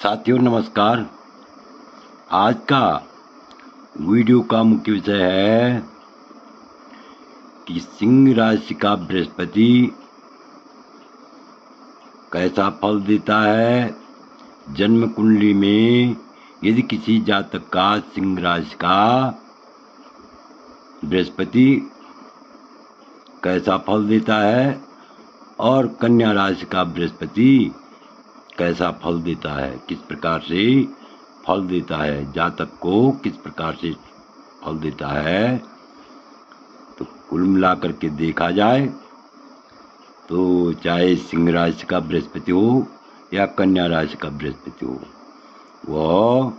साथियों नमस्कार। आज का वीडियो का मुख्य विषय है कि सिंह राशि का बृहस्पति कैसा फल देता है। जन्म कुंडली में यदि किसी जातक का सिंह राशि का बृहस्पति कैसा फल देता है और कन्या राशि का बृहस्पति कैसा फल देता है, किस प्रकार से फल देता है, जातक को किस प्रकार से फल देता है, तो कुल मिलाकर के देखा जाए तो चाहे सिंह राशि का बृहस्पति हो या कन्या राशि का बृहस्पति हो, वह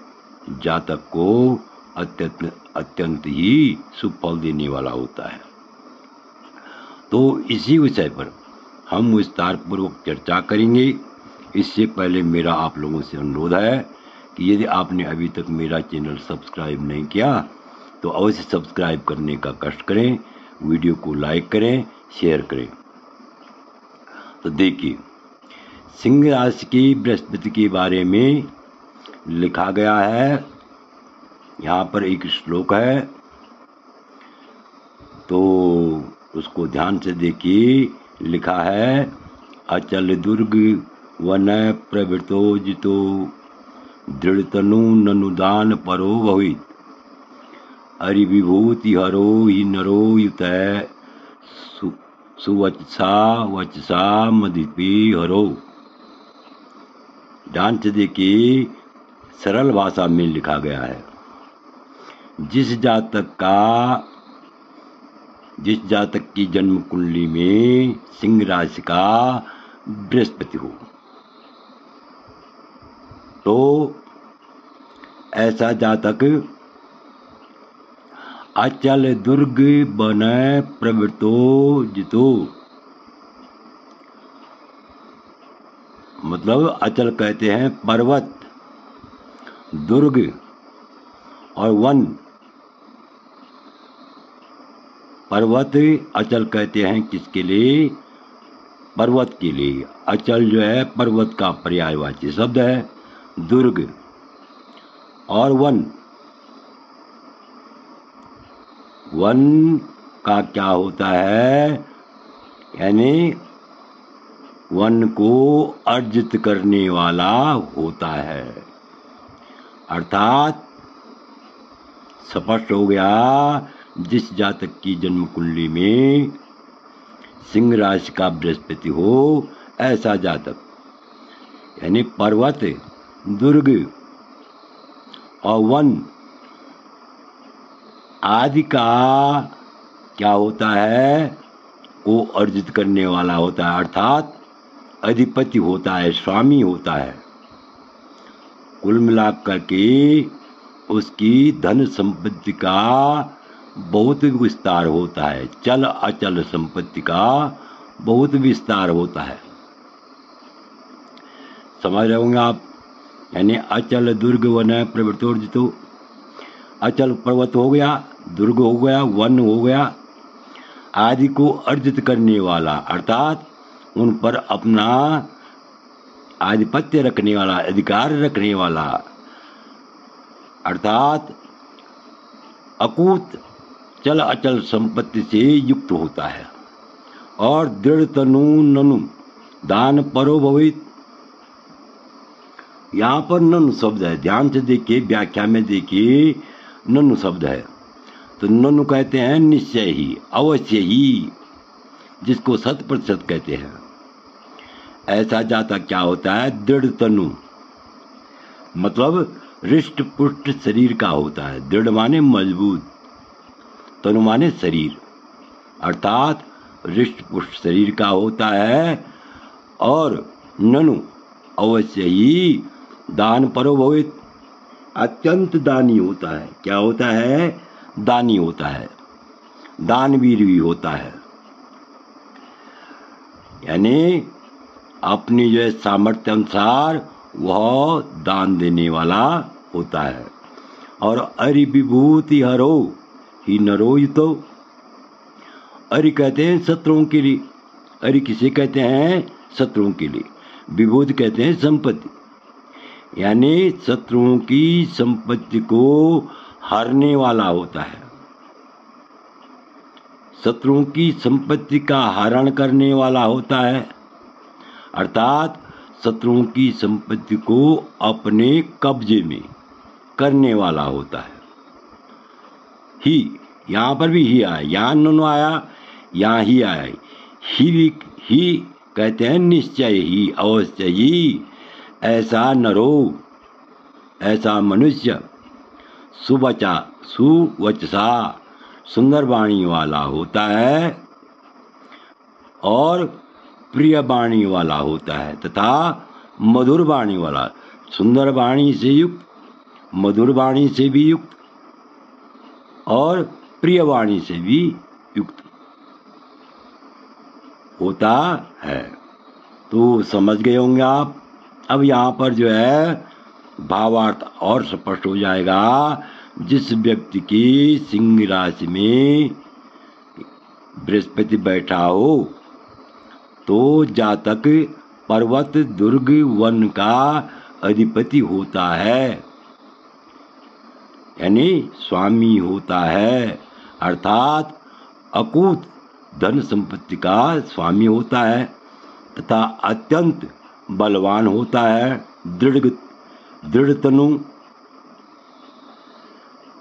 जातक को अत्यंत ही शुभ फल देने वाला होता है। तो इसी विषय पर हम विस्तारपूर्वक चर्चा करेंगे। इससे पहले मेरा आप लोगों से अनुरोध है कि यदि आपने अभी तक मेरा चैनल सब्सक्राइब नहीं किया तो अवश्य सब्सक्राइब करने का कष्ट करें, वीडियो को लाइक करें, शेयर करें। तो देखिए, सिंह राशि की बृहस्पति के बारे में लिखा गया है। यहाँ पर एक श्लोक है, तो उसको ध्यान से देखिए। लिखा है, अचल दुर्ग वन प्रवृतो जितो दृढ़तनु ननुदान परो भवित हरि विभूति हरो ही नरो युत सुवचसा वचसा मदिपी हरो। ध्यान से देखिए, सरल भाषा में लिखा गया है। जिस जातक की जन्म कुंडली में सिंह राशि का बृहस्पति हो, तो ऐसा जातक अचल दुर्ग बन प्रवृतो जितो, मतलब अचल कहते हैं पर्वत, दुर्ग और वन। पर्वत अचल कहते हैं किसके लिए? पर्वत के लिए। अचल जो है पर्वत का पर्यायवाची शब्द है। दुर्ग और वन, वन का क्या होता है? यानी वन को अर्जित करने वाला होता है। अर्थात स्पष्ट हो गया, जिस जातक की जन्म कुंडली में सिंह राशि का बृहस्पति हो, ऐसा जातक यानी पर्वत, दुर्ग और वन आदि का क्या होता है? वो अर्जित करने वाला होता है, अर्थात अधिपति होता है, स्वामी होता है। कुल मिलाकर के उसकी धन संपत्ति का बहुत विस्तार होता है। चल अचल संपत्ति का बहुत विस्तार होता है। समझ रहे होंगे आप। यानी अचल दुर्ग वन प्रवृत्तो, अचल पर्वत हो गया, दुर्ग हो गया, वन हो गया, आदि को अर्जित करने वाला, अर्थात उन पर अपना आधिपत्य रखने वाला, अधिकार रखने वाला, अर्थात अकूत चल अचल संपत्ति से युक्त होता है। और दृढ़ तनु ननु दान परो भवित, यहाँ पर ननु शब्द है। ध्यान से देखिए, व्याख्या में देखिए, ननु शब्द है। तो ननु कहते हैं निश्चय ही, अवश्य ही, जिसको 100% कहते हैं। ऐसा जातक क्या होता है? दृढ़ तनु, मतलब हृष्ट पुष्ट शरीर का होता है। दृढ़ माने मजबूत, तनु माने शरीर, अर्थात हृष्ट पुष्ट शरीर का होता है। और ननु अवश्य ही दान परो भवित, अत्यंत दानी होता है। क्या होता है? दानी होता है, दानवीर भी होता है। यानी अपनी जो सामर्थ्य अनुसार वह दान देने वाला होता है। और अरि विभूति हरो ही नरो तो, अरि कहते हैं शत्रुओं के लिए। अरि किसे कहते हैं? शत्रुओं के लिए। विभूति कहते हैं संपत्ति। यानी शत्रुओं की संपत्ति को हारने वाला होता है, शत्रुओं की संपत्ति का हरण करने वाला होता है, अर्थात शत्रुओं की संपत्ति को अपने कब्जे में करने वाला होता है। ही, यहाँ पर भी ही आया, यहाँ नो आया, यहाँ ही आया। ही कहते हैं निश्चय ही, अवश्य ही, ऐसा नरो, ऐसा मनुष्य सुवचसा, सुंदर वाणी वाला होता है और प्रिय वाणी वाला होता है तथा मधुर वाणी वाला, सुंदर वाणी से युक्त, मधुर वाणी से भी युक्त और प्रिय वाणी से भी युक्त होता है। तो समझ गए होंगे आप। अब यहाँ पर जो है भावार्थ और स्पष्ट हो जाएगा। जिस व्यक्ति की सिंह राशि में बृहस्पति बैठा हो तो जातक पर्वत दुर्ग वन का अधिपति होता है, यानी स्वामी होता है, अर्थात अकूत धन संपत्ति का स्वामी होता है तथा अत्यंत बलवान होता है, दृढ़ तनु,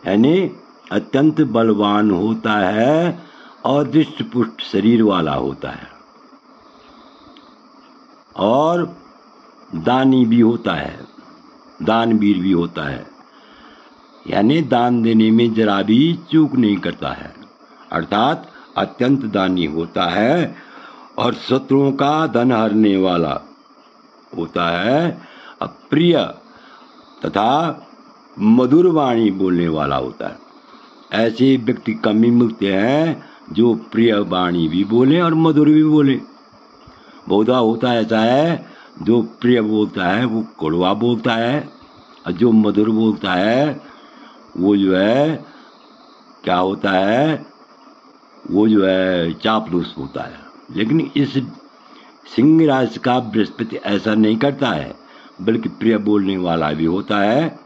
यानी अत्यंत बलवान होता है और दृष्ट पुष्ट शरीर वाला होता है और दानी भी होता है, दानवीर भी होता है, यानी दान देने में जरा भी चूक नहीं करता है, अर्थात अत्यंत दानी होता है और शत्रुओं का धन हरने वाला होता है, अप्रिय तथा मधुर वाणी बोलने वाला होता है। ऐसे व्यक्ति कम ही मिलते हैं जो प्रिय वाणी भी बोले और मधुर भी बोले। बहुधा होता ऐसा है, जो प्रिय बोलता है वो कड़वा बोलता है और जो मधुर बोलता है वो जो है क्या होता है, वो जो है चापलूस होता है। लेकिन इस सिंह राशि का बृहस्पति ऐसा नहीं करता है, बल्कि प्रिय बोलने वाला भी होता है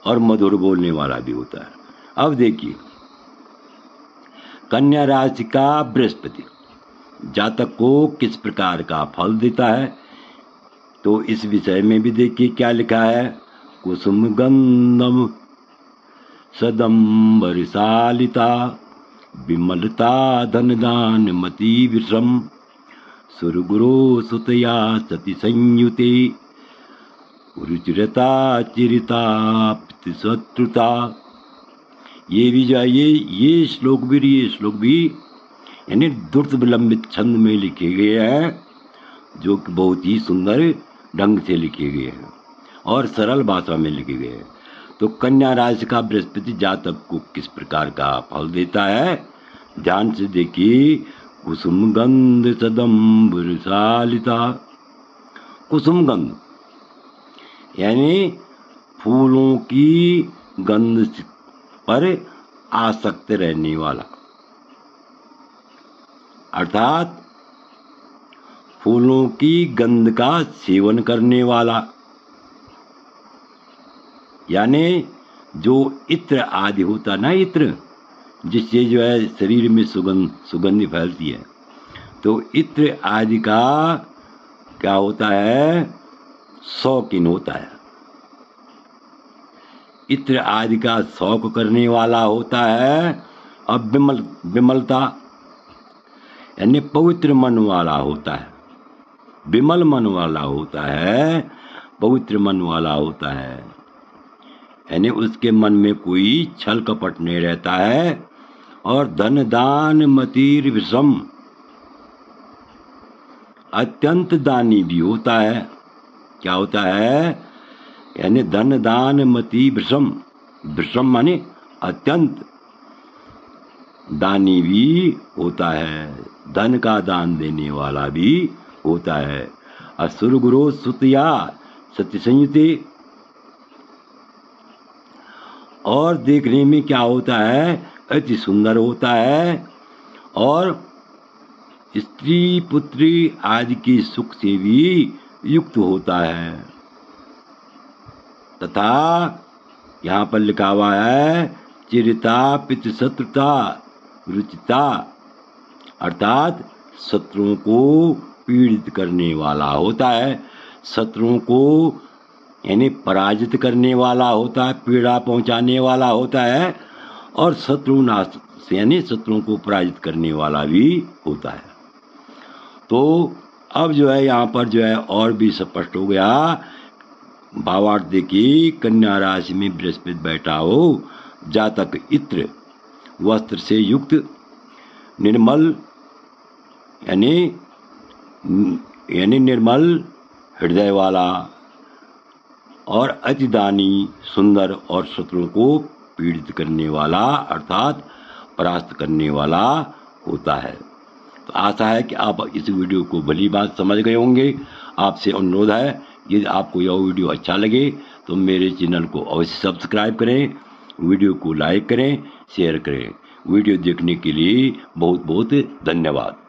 और मधुर बोलने वाला भी होता है। अब देखिए कन्या राशि का बृहस्पति जातक को किस प्रकार का फल देता है, तो इस विषय में भी देखिए क्या लिखा है। कुसुम गंधम सदम्बरसालिता विमलता धनदान मति विषम सुरगुरो सुतया सति संयुते रुचिरता चिरिता शत्रुता। ये भी जो ये श्लोक भी यानी द्रुत विलंबित छंद में लिखे गए हैं, जो कि बहुत ही सुंदर ढंग से लिखे गए हैं और सरल भाषा में लिखे गए हैं। तो कन्या राशि का बृहस्पति जातक को किस प्रकार का फल देता है, ध्यान से देखिए। कुसुम गंध सदम्बर सालिता, कुसुम गंध यानी फूलों की गंध पर आसक्त रहने वाला, अर्थात फूलों की गंध का सेवन करने वाला, यानी जो इत्र आदि होता ना, इत्र जिससे जो है शरीर में सुगंधि फैलती है, तो इत्र आदि का क्या होता है, शौकीन होता है। इत्र आदि का शौक करने वाला होता है। अब विमलता यानी पवित्र मन वाला होता है, विमल मन वाला होता है, पवित्र मन वाला होता है, यानी उसके मन में कोई छल कपट नहीं रहता है। और धन दान मतिर विषम, अत्यंत दानी भी होता है। क्या होता है, यानी धन दान मति विषम, विषम माने अत्यंत दानी भी होता है, धन का दान देने वाला भी होता है। असुर गुरु सुतया सत्य संयुते, और देखने में क्या होता है, अति सुंदर होता है और स्त्री पुत्री आदि के सुख से भी युक्त होता है। तथा यहाँ पर लिखा हुआ है चिरिता पितृशत्रुता रुचिता, अर्थात शत्रुओं को पीड़ित करने वाला होता है, शत्रुओं को यानी पराजित करने वाला होता है, पीड़ा पहुंचाने वाला होता है, और शत्रुनाश यानी शत्रुओं को पराजित करने वाला भी होता है। तो अब जो है यहाँ पर जो है और भी स्पष्ट हो गया। भावार्थ देखिए, कन्या राशि में बृहस्पति बैठा हो, जातक इत्र वस्त्र से युक्त, निर्मल यानी निर्मल हृदय वाला और अतिदानी, सुंदर और शत्रुओं को पीड़ित करने वाला अर्थात परास्त करने वाला होता है। तो आशा है कि आप इस वीडियो को भली बात समझ गए होंगे। आपसे अनुरोध है, यदि आपको यह वीडियो अच्छा लगे तो मेरे चैनल को अवश्य सब्सक्राइब करें, वीडियो को लाइक करें, शेयर करें। वीडियो देखने के लिए बहुत बहुत धन्यवाद।